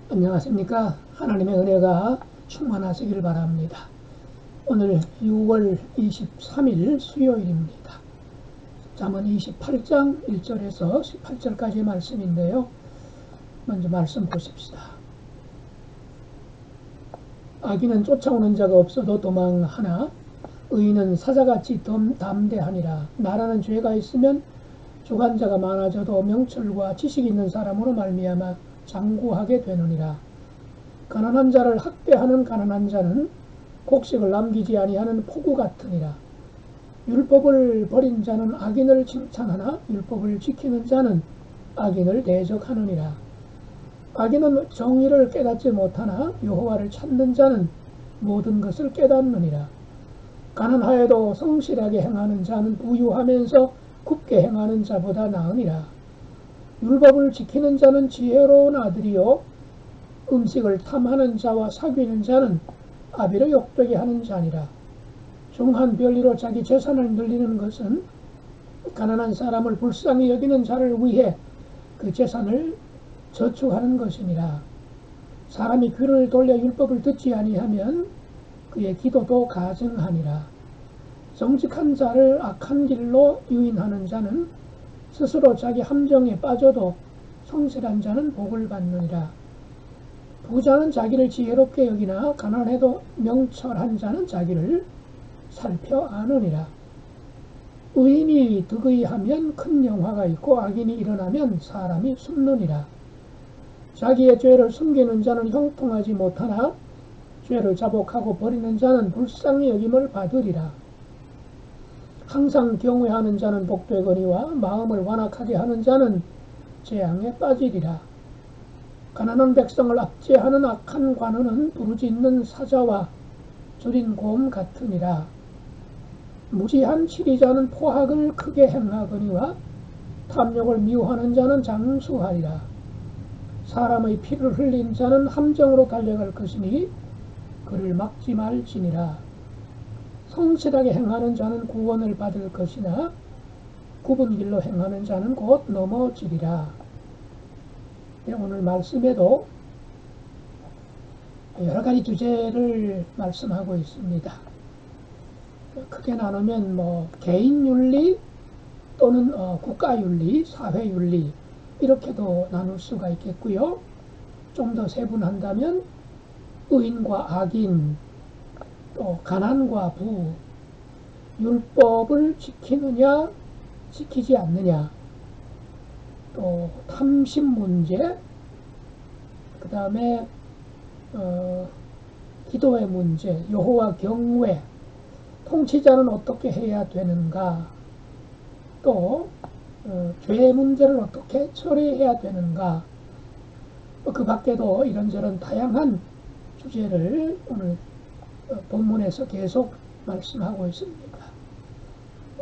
안녕하십니까. 하나님의 은혜가 충만하시길 바랍니다. 오늘 6월 23일 수요일입니다. 잠언 28장 1절에서 18절까지의 말씀인데요. 먼저 말씀 보십시다. 악인은 쫓아오는 자가 없어도 도망하나 의인은 사자같이 담대하니라. 나라는 죄가 있으면 주관자가 많아져도 명철과 지식이 있는 사람으로 말미암아 장구하게 되느니라. 가난한 자를 학대하는 가난한 자는 곡식을 남기지 아니하는 포구 같으니라. 율법을 버린 자는 악인을 칭찬하나 율법을 지키는 자는 악인을 대적하느니라. 악인은 정의를 깨닫지 못하나 여호와를 찾는 자는 모든 것을 깨닫느니라. 가난하여도 성실하게 행하는 자는 부유하면서 굽게 행하는 자보다 나으니라. 율법을 지키는 자는 지혜로운 아들이요 음식을 탐하는 자와 사귀는 자는 아비를 욕되게 하는 자니라. 중한 별리로 자기 재산을 늘리는 것은 가난한 사람을 불쌍히 여기는 자를 위해 그 재산을 저축하는 것이니라. 사람이 귀를 돌려 율법을 듣지 아니하면 그의 기도도 가증하니라. 정직한 자를 악한 길로 유인하는 자는 스스로 자기 함정에 빠져도 성실한 자는 복을 받느니라. 부자는 자기를 지혜롭게 여기나 가난해도 명철한 자는 자기를 살펴 아느니라. 의인이 득의하면 큰 영화가 있고 악인이 일어나면 사람이 숨느니라. 자기의 죄를 숨기는 자는 형통하지 못하나 죄를 자복하고 버리는 자는 불쌍히 여김을 받으리라. 항상 경외하는 자는 복되거니와 마음을 완악하게 하는 자는 재앙에 빠지리라. 가난한 백성을 압제하는 악한 관원은 부르짖는 사자와 줄인 곰 같으니라. 무지한 치리자는 포악을 크게 행하거니와 탐욕을 미워하는 자는 장수하리라. 사람의 피를 흘린 자는 함정으로 달려갈 것이니 그를 막지 말지니라. 성실하게 행하는 자는 구원을 받을 것이나 굽은 길로 행하는 자는 곧 넘어지리라. 오늘 말씀에도 여러 가지 주제를 말씀하고 있습니다. 크게 나누면 개인윤리 또는 국가윤리, 사회윤리 이렇게도 나눌 수가 있겠고요. 좀 더 세분한다면 의인과 악인, 또 가난과 부, 율법을 지키느냐 지키지 않느냐, 또 탐심 문제, 그 다음에 기도의 문제, 여호와 경외, 통치자는 어떻게 해야 되는가, 또 죄의 문제를 어떻게 처리해야 되는가, 그 밖에도 이런저런 다양한 주제를 오늘 본문에서 계속 말씀하고 있습니다.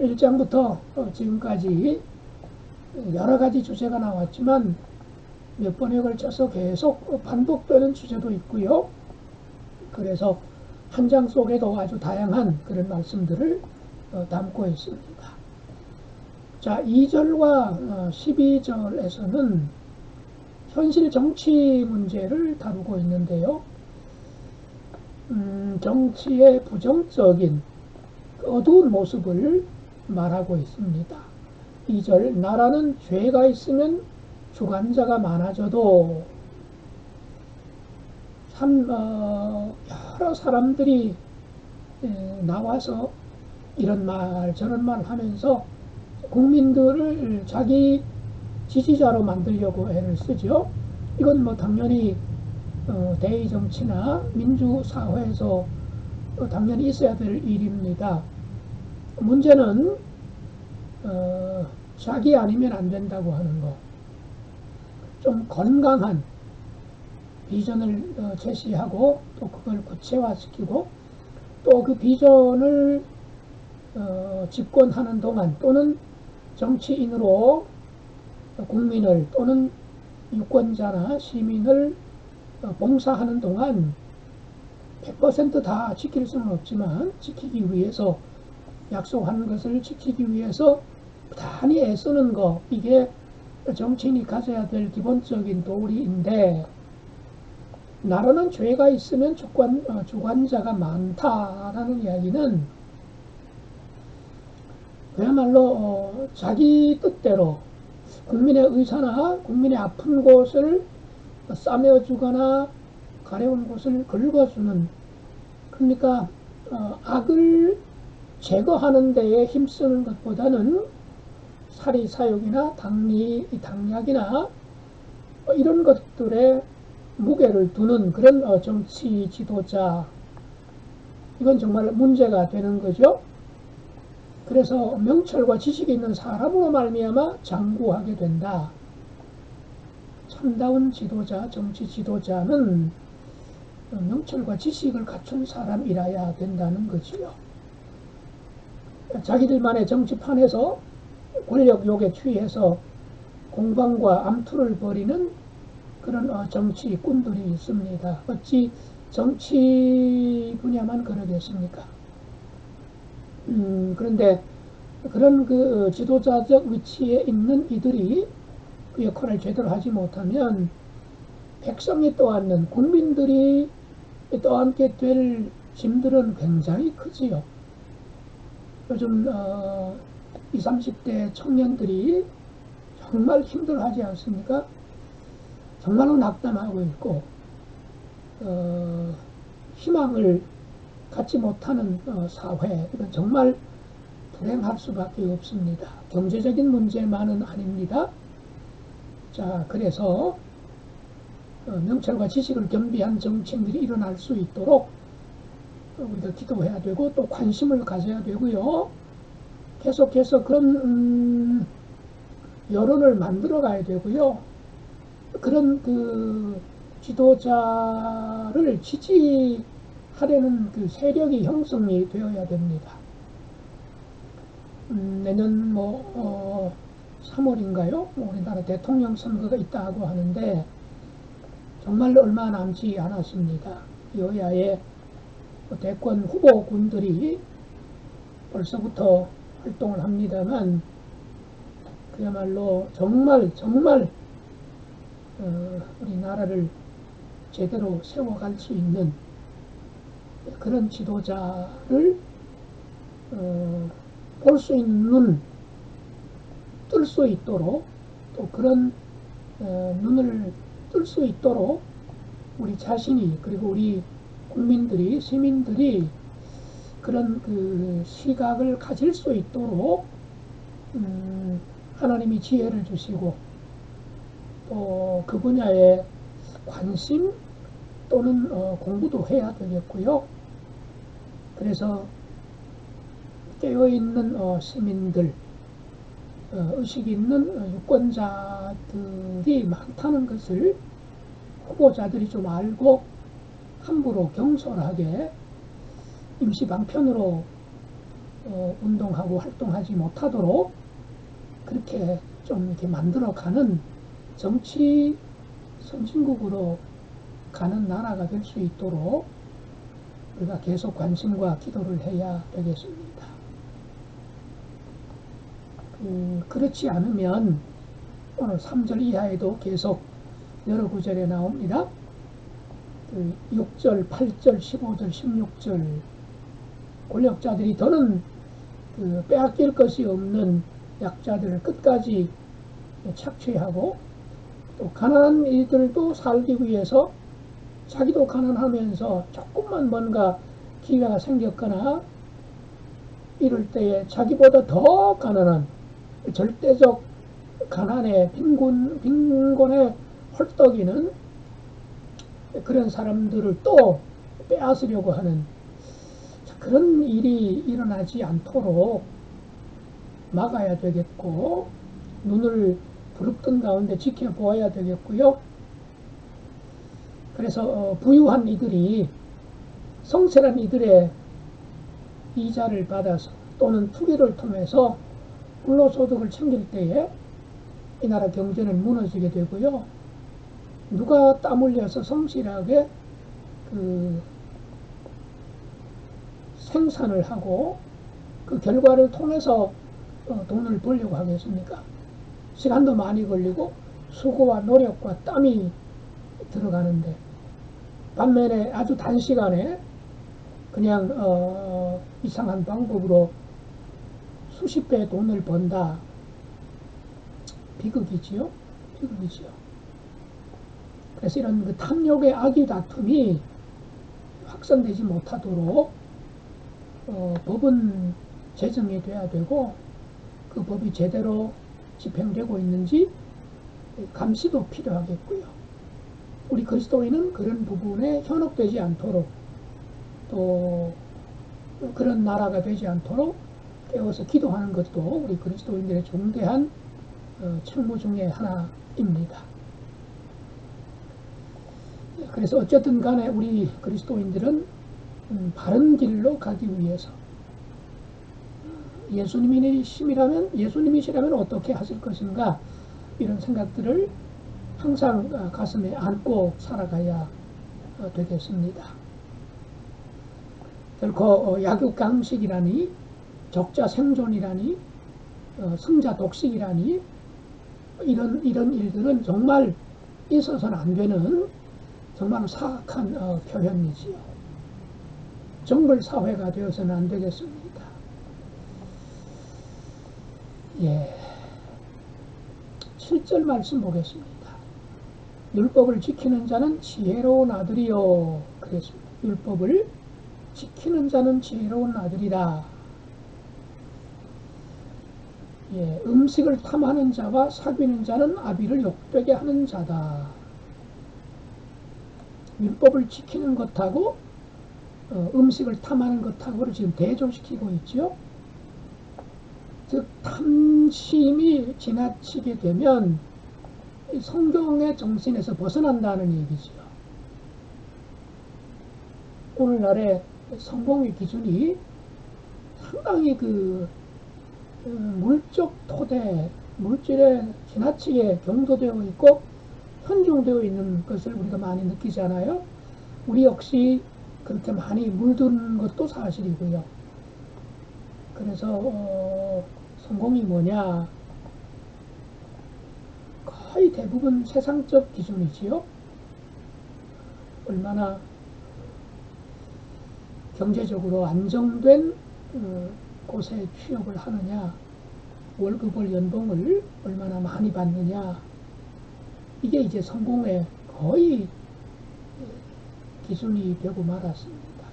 1장부터 지금까지 여러 가지 주제가 나왔지만 몇 번에 걸쳐서 계속 반복되는 주제도 있고요. 그래서 한 장 속에도 아주 다양한 그런 말씀들을 담고 있습니다. 자, 2절과 12절에서는 현실 정치 문제를 다루고 있는데요. 정치의 부정적인 어두운 모습을 말하고 있습니다. 2절, 나라는 죄가 있으면 주관자가 많아져도 여러 사람들이 나와서 이런 말 저런 말 하면서 국민들을 자기 지지자로 만들려고 애를 쓰죠. 이건 당연히 대의 정치나 민주사회에서 당연히 있어야 될 일입니다. 문제는 자기 아니면 안 된다고 하는 거. 좀 건강한 비전을 제시하고 또 그걸 구체화시키고 또 그 비전을 집권하는 동안 또는 정치인으로 국민을 또는 유권자나 시민을 봉사하는 동안 100% 다 지킬 수는 없지만 지키기 위해서 약속한 것을 지키기 위해서 부단히 애쓰는 거, 이게 정치인이 가져야 될 기본적인 도리인데 나라는 죄가 있으면 주관자가 많다라는 이야기는 그야말로 자기 뜻대로 국민의 의사나 국민의 아픈 곳을 싸매어주거나 가려운 곳을 긁어주는, 그러니까 악을 제거하는 데에 힘쓰는 것보다는 사리사욕이나 당약이나 이런 것들에 무게를 두는 그런 정치 지도자, 이건 정말 문제가 되는 거죠. 그래서 명철과 지식이 있는 사람으로 말미암아 장구하게 된다. 참다운 지도자, 정치 지도자는 명철과 지식을 갖춘 사람이라야 된다는 거지요. 자기들만의 정치판에서 권력욕에 취해서 공방과 암투를 벌이는 그런 정치꾼들이 있습니다. 어찌 정치 분야만 그러겠습니까? 그런데 그런 그 지도자적 위치에 있는 이들이 그 역할을 제대로 하지 못하면 백성이 떠안는, 국민들이 떠안게 될 짐들은 굉장히 크지요. 요즘 20, 30대 청년들이 정말 힘들어하지 않습니까? 정말로 낙담하고 있고 희망을 갖지 못하는 사회, 이건 정말 불행할 수밖에 없습니다. 경제적인 문제만은 아닙니다. 자, 그래서 명철과 지식을 겸비한 정치인들이 일어날 수 있도록 우리가 기도해야 되고 또 관심을 가져야 되고요. 계속해서 그런 여론을 만들어 가야 되고요. 그런 그 지도자를 지지하려는 그 세력이 형성이 되어야 됩니다. 내년 3월인가요? 우리나라 대통령 선거가 있다고 하는데 정말 얼마 남지 않았습니다. 여야의 대권 후보군들이 벌써부터 활동을 합니다만 그야말로 정말 우리나라를 제대로 세워갈 수 있는 그런 지도자를 볼 수 있는 눈, 뜰 수 있도록, 또 그런 눈을 뜰 수 있도록 우리 자신이, 그리고 우리 국민들이, 시민들이 그런 그 시각을 가질 수 있도록 하나님이 지혜를 주시고 또 그 분야에 관심 또는 공부도 해야 되겠고요. 그래서 깨어있는 시민들, 의식 있는 유권자들이 많다는 것을 후보자들이 좀 알고 함부로 경솔하게 임시방편으로 운동하고 활동하지 못하도록 그렇게 좀 이렇게 만들어가는 정치 선진국으로 가는 나라가 될 수 있도록 우리가 계속 관심과 기도를 해야 되겠습니다. 그렇지 않으면 오늘 3절 이하에도 계속 여러 구절에 나옵니다. 6절, 8절, 15절, 16절 권력자들이 더는 빼앗길 것이 없는 약자들을 끝까지 착취하고 또 가난한 이들도 살기 위해서 자기도 가난하면서 조금만 뭔가 기회가 생겼거나 이럴 때에 자기보다 더 가난한 절대적 가난에 빈곤에 헐떡이는 그런 사람들을 또 빼앗으려고 하는 그런 일이 일어나지 않도록 막아야 되겠고 눈을 부릅뜬 가운데 지켜보아야 되겠고요. 그래서 부유한 이들이 성실한 이들의 이자를 받아서 또는 투기를 통해서 불로소득을 챙길 때에 이 나라 경제는 무너지게 되고요. 누가 땀 흘려서 성실하게 그 생산을 하고 그 결과를 통해서 돈을 벌려고 하겠습니까? 시간도 많이 걸리고 수고와 노력과 땀이 들어가는데 반면에 아주 단시간에 그냥 이상한 방법으로 수십 배의 돈을 번다. 비극이지요. 비극이지요. 그래서 이런 그 탐욕의 악의 다툼이 확산되지 못하도록 법은 제정이 돼야 되고, 그 법이 제대로 집행되고 있는지 감시도 필요하겠고요. 우리 그리스도인은 그런 부분에 현혹되지 않도록, 또 그런 나라가 되지 않도록 깨워서 기도하는 것도 우리 그리스도인들의 중대한 책무 중에 하나입니다. 그래서 어쨌든 간에 우리 그리스도인들은 바른 길로 가기 위해서 예수님이시라면 어떻게 하실 것인가, 이런 생각들을 항상 가슴에 안고 살아가야 되겠습니다. 결코 약육강식이라니, 적자 생존이라니, 승자 독식이라니, 이런 일들은 정말 있어서는 안 되는 정말 사악한 표현이지요. 정글 사회가 되어서는 안 되겠습니다. 예, 7절 말씀 보겠습니다. 율법을 지키는 자는 지혜로운 아들이요. 그랬습니다. 율법을 지키는 자는 지혜로운 아들이다. 예, 음식을 탐하는 자와 사귀는 자는 아비를 욕되게 하는 자다. 율법을 지키는 것하고 음식을 탐하는 것하고를 지금 대조시키고 있죠. 즉 탐심이 지나치게 되면 성경의 정신에서 벗어난다는 얘기죠. 오늘날의 성공의 기준이 상당히 물적 토대, 물질에 지나치게 경도되어 있고 현중되어 있는 것을 우리가 많이 느끼잖아요. 우리 역시 그렇게 많이 물든 것도 사실이고요. 그래서 성공이 뭐냐? 거의 대부분 세상적 기준이지요. 얼마나 경제적으로 안정된 곳에 취업을 하느냐, 월급을 연봉을 얼마나 많이 받느냐, 이게 이제 성공의 거의 기준이 되고 말았습니다.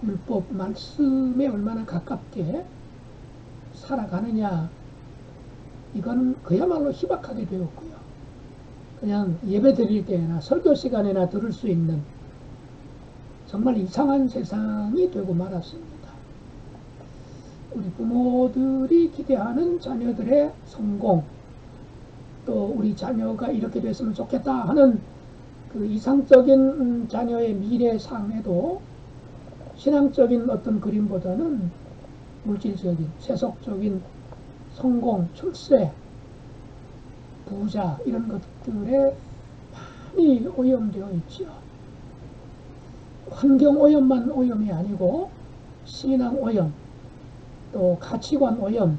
율법 말씀에 얼마나 가깝게 살아가느냐, 이건 그야말로 희박하게 되었고요. 그냥 예배 드릴 때나 설교 시간에나 들을 수 있는 정말 이상한 세상이 되고 말았습니다. 우리 부모들이 기대하는 자녀들의 성공, 또 우리 자녀가 이렇게 됐으면 좋겠다 하는 그 이상적인 자녀의 미래상에도 신앙적인 어떤 그림보다는 물질적인, 세속적인 성공, 출세, 부자, 이런 것들에 많이 오염되어 있죠. 환경 오염만 오염이 아니고 신앙 오염, 또 가치관 오염,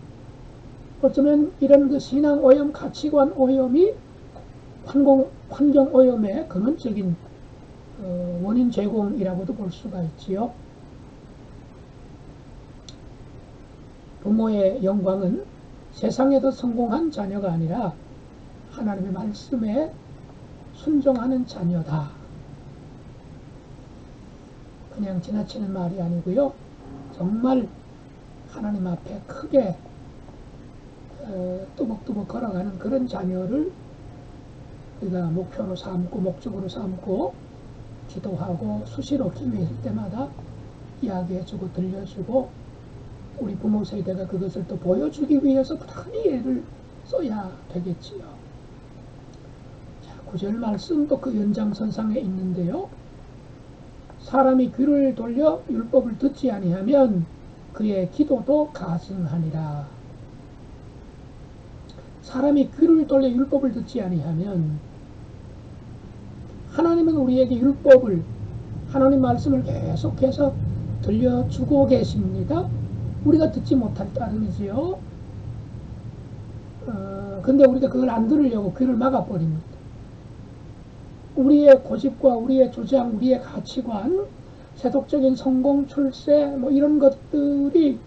어쩌면 이런 그 신앙 오염, 가치관 오염이 환경 오염의 근원적인 원인 제공이라고도 볼 수가 있지요. 부모의 영광은 세상에도 성공한 자녀가 아니라 하나님의 말씀에 순종하는 자녀다. 그냥 지나치는 말이 아니고요. 정말 하나님 앞에 크게 뚜벅뚜벅 걸어가는 그런 자녀를 우리가 목표로 삼고 목적으로 삼고 기도하고 수시로 기회 있을 때마다 이야기해주고 들려주고, 우리 부모 세대가 그것을 또 보여주기 위해서 부단히 애를 써야 되겠지요. 자, 9절 말씀도 그 연장선상에 있는데요. 사람이 귀를 돌려 율법을 듣지 아니하면 그의 기도도 가증하니라. 사람이 귀를 돌려 율법을 듣지 아니하면, 하나님은 우리에게 율법을, 하나님 말씀을 계속해서 들려주고 계십니다. 우리가 듣지 못할 따름이지요. 근데 우리가 그걸 안 들으려고 귀를 막아버립니다. 우리의 고집과 우리의 주장, 우리의 가치관, 세속적인 성공, 출세 뭐 이런 것들이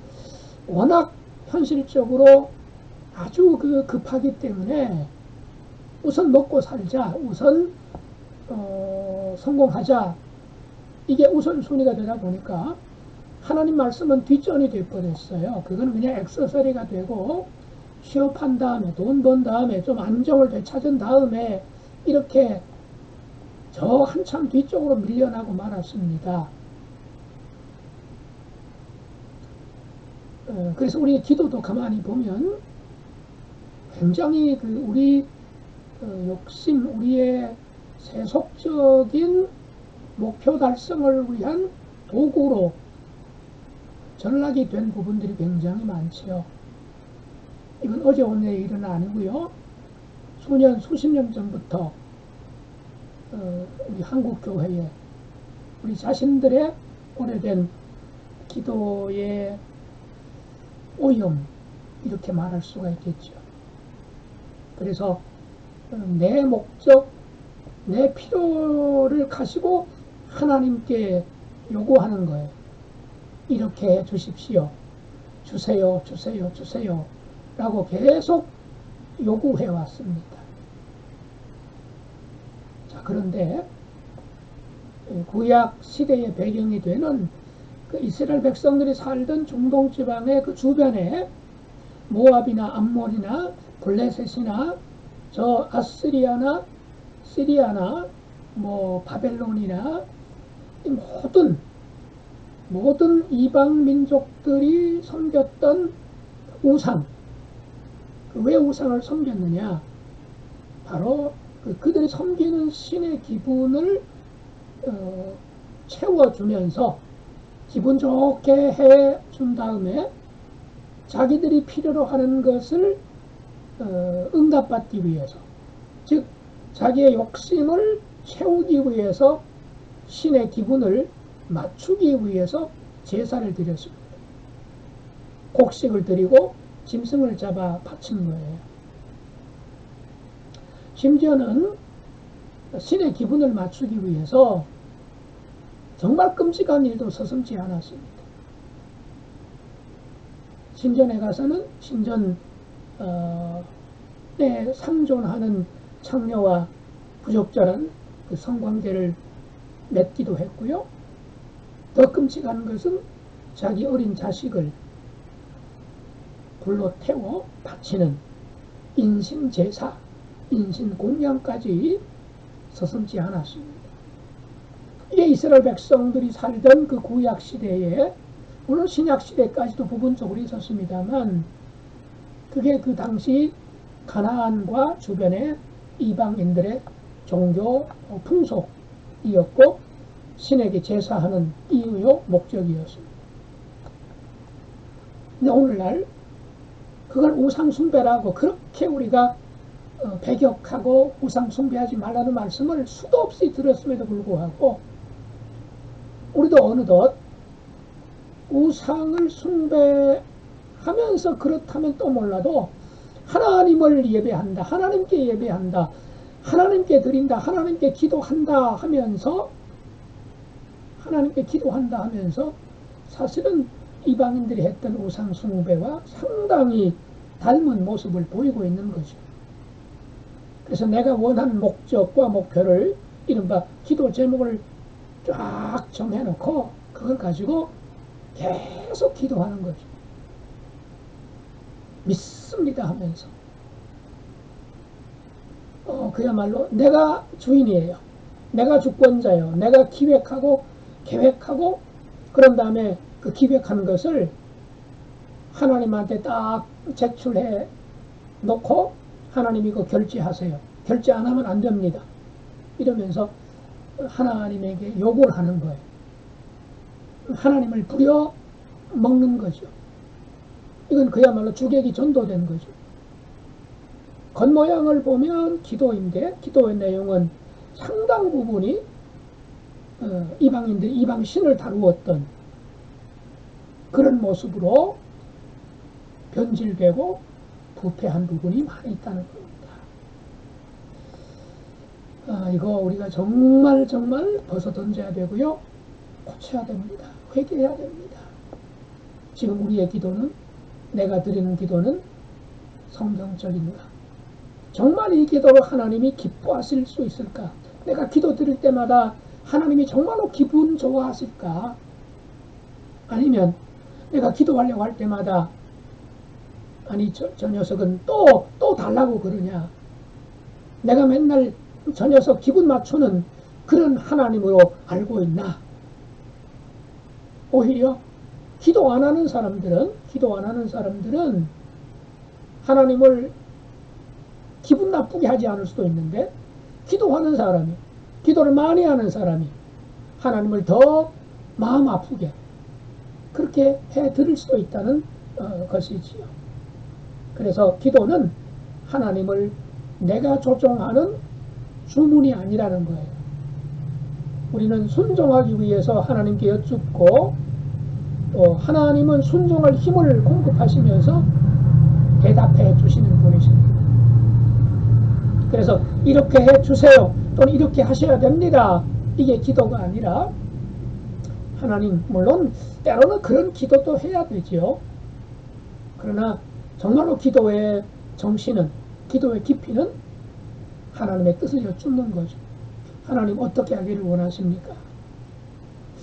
워낙 현실적으로 아주 급하기 때문에 우선 먹고 살자, 우선 성공하자, 이게 우선순위가 되다 보니까 하나님 말씀은 뒷전이 되어버렸어요. 그건 그냥 액세서리가 되고 취업한 다음에 돈 번 다음에 좀 안정을 되찾은 다음에 이렇게 저 한참 뒤쪽으로 밀려나고 말았습니다. 그래서 우리의 기도도 가만히 보면 굉장히 우리 욕심, 우리의 세속적인 목표 달성을 위한 도구로 전락이 된 부분들이 굉장히 많지요. 이건 어제 오늘의 일은 아니고요. 수십 년 전부터 우리 한국 교회에 우리 자신들의 오래된 기도의 오염, 이렇게 말할 수가 있겠죠. 그래서 내 목적, 내 필요를 가지고 하나님께 요구하는 거예요. 이렇게 해 주십시오. 주세요, 주세요, 주세요 라고 계속 요구해 왔습니다. 자, 그런데 구약 시대의 배경이 되는 이스라엘 백성들이 살던 중동 지방의 그 주변에 모압이나 암몬이나 블레셋이나 저 아스리아나 시리아나 뭐 바벨론이나 모든 이방 민족들이 섬겼던 우상, 왜 우상을 섬겼느냐? 바로 그들이 섬기는 신의 기분을 채워주면서 기분 좋게 해준 다음에 자기들이 필요로 하는 것을 응답받기 위해서, 즉 자기의 욕심을 채우기 위해서 신의 기분을 맞추기 위해서 제사를 드렸습니다. 곡식을 드리고 짐승을 잡아 바친 거예요. 심지어는 신의 기분을 맞추기 위해서 정말 끔찍한 일도 서슴지 않았습니다. 신전에 가서는 신전에 상존하는 창녀와 부적절한 그 성관계를 맺기도 했고요. 더 끔찍한 것은 자기 어린 자식을 불로 태워 바치는 인신제사, 인신공양까지 서슴지 않았습니다. 이게 이스라엘 백성들이 살던 그 구약 시대에, 물론 신약 시대까지도 부분적으로 있었습니다만, 그게 그 당시 가나안과 주변의 이방인들의 종교 풍속이었고 신에게 제사하는 이유요 목적이었습니다. 근데 오늘날 그걸 우상숭배라고 그렇게 우리가 배격하고 우상숭배하지 말라는 말씀을 수도 없이 들었음에도 불구하고 우리도 어느덧 우상을 숭배하면서 그렇다면 또 몰라도 하나님을 예배한다, 하나님께 예배한다, 하나님께 드린다, 하나님께 기도한다 하면서 사실은 이방인들이 했던 우상 숭배와 상당히 닮은 모습을 보이고 있는 거죠. 그래서 내가 원하는 목적과 목표를 이른바 기도 제목을 쫙 정해놓고 그걸 가지고 계속 기도하는 거죠. 믿습니다 하면서 그야말로 내가 주인이에요. 내가 주권자예요. 내가 기획하고 계획하고 그런 다음에 그 기획한 것을 하나님한테 딱 제출해 놓고 하나님 이거 결제하세요. 결제 안 하면 안 됩니다. 이러면서 하나님에게 요구를 하는 거예요. 하나님을 부려 먹는 거죠. 이건 그야말로 주객이 전도된 거죠. 겉모양을 보면 기도인데 기도의 내용은 상당 부분이 이방인들이 이방신을 다루었던 그런 모습으로 변질되고 부패한 부분이 많이 있다는 겁니다. 이거 우리가 정말 벗어 던져야 되고요. 고쳐야 됩니다. 회개해야 됩니다. 지금 우리의 기도는, 내가 드리는 기도는 성경적인가? 정말 이 기도로 하나님이 기뻐하실 수 있을까? 내가 기도 드릴 때마다 하나님이 정말로 기분 좋아하실까? 아니면 내가 기도하려고 할 때마다 아니 저 녀석은 또 달라고 그러냐? 내가 맨날 저 녀석 기분 맞추는 그런 하나님으로 알고 있나? 오히려 기도 안 하는 사람들은 하나님을 기분 나쁘게 하지 않을 수도 있는데, 기도하는 사람이, 기도를 많이 하는 사람이 하나님을 더 마음 아프게 그렇게 해 드릴 수도 있다는 것이지요. 그래서 기도는 하나님을 내가 조종하는 주문이 아니라는 거예요. 우리는 순종하기 위해서 하나님께 여쭙고, 또 하나님은 순종할 힘을 공급하시면서 대답해 주시는 분이십니다. 그래서 이렇게 해 주세요, 또는 이렇게 하셔야 됩니다, 이게 기도가 아니라, 하나님 물론 때로는 그런 기도도 해야 되지요. 그러나 정말로 기도의 정신은, 기도의 깊이는 하나님의 뜻을 여쭙는 거죠. 하나님 어떻게 하기를 원하십니까?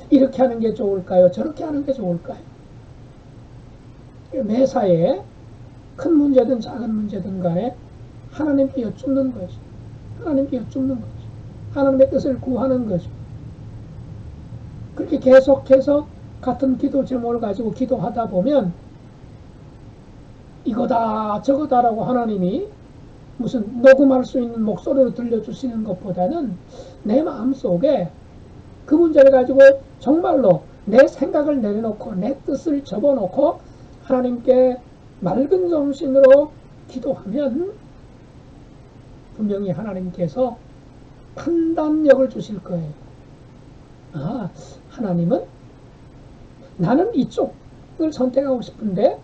이렇게 하는 게 좋을까요? 저렇게 하는 게 좋을까요? 매사에 큰 문제든 작은 문제든 간에 하나님께 여쭙는 거죠. 하나님께 여쭙는 거죠. 하나님의 뜻을 구하는 거죠. 그렇게 계속해서 같은 기도 제목을 가지고 기도하다 보면 이거다 저거다라고 하나님이 무슨 녹음할 수 있는 목소리로 들려주시는 것보다는 내 마음속에 그 문제를 가지고 정말로 내 생각을 내려놓고 내 뜻을 접어놓고 하나님께 맑은 정신으로 기도하면 분명히 하나님께서 판단력을 주실 거예요. 하나님은 나는 이쪽을 선택하고 싶은데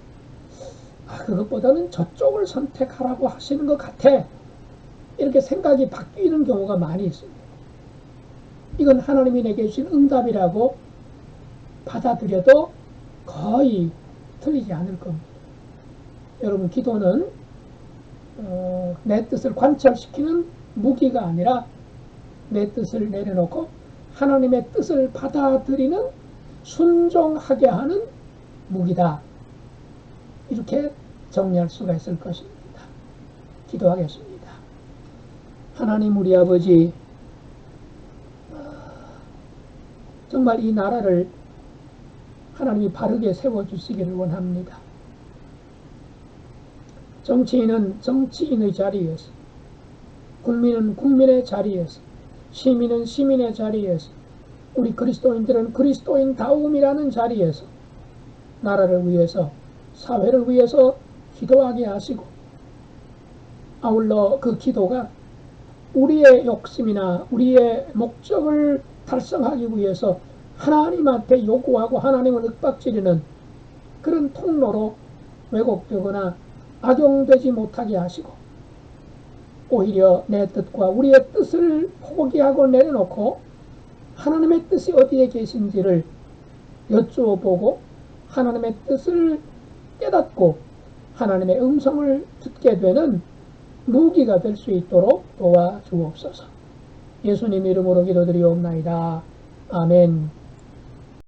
그것보다는 저쪽을 선택하라고 하시는 것 같아. 이렇게 생각이 바뀌는 경우가 많이 있습니다. 이건 하나님이 내게 주신 응답이라고 받아들여도 거의 틀리지 않을 겁니다. 여러분, 기도는 내 뜻을 관철시키는 무기가 아니라 내 뜻을 내려놓고 하나님의 뜻을 받아들이는 순종하게 하는 무기다. 이렇게 정리할 수가 있을 것입니다. 기도하겠습니다. 하나님 우리 아버지, 정말 이 나라를 하나님이 바르게 세워주시기를 원합니다. 정치인은 정치인의 자리에서, 국민은 국민의 자리에서, 시민은 시민의 자리에서, 우리 그리스도인들은 그리스도인다움이라는 자리에서 나라를 위해서, 사회를 위해서 기도하게 하시고, 아울러 그 기도가 우리의 욕심이나 우리의 목적을 달성하기 위해서 하나님한테 요구하고 하나님을 윽박지르는 그런 통로로 왜곡되거나 악용되지 못하게 하시고, 오히려 내 뜻과 우리의 뜻을 포기하고 내려놓고 하나님의 뜻이 어디에 계신지를 여쭈어보고 하나님의 뜻을 깨닫고 하나님의 음성을 듣게 되는 무기가 될 수 있도록 도와주옵소서. 예수님 이름으로 기도드리옵나이다. 아멘.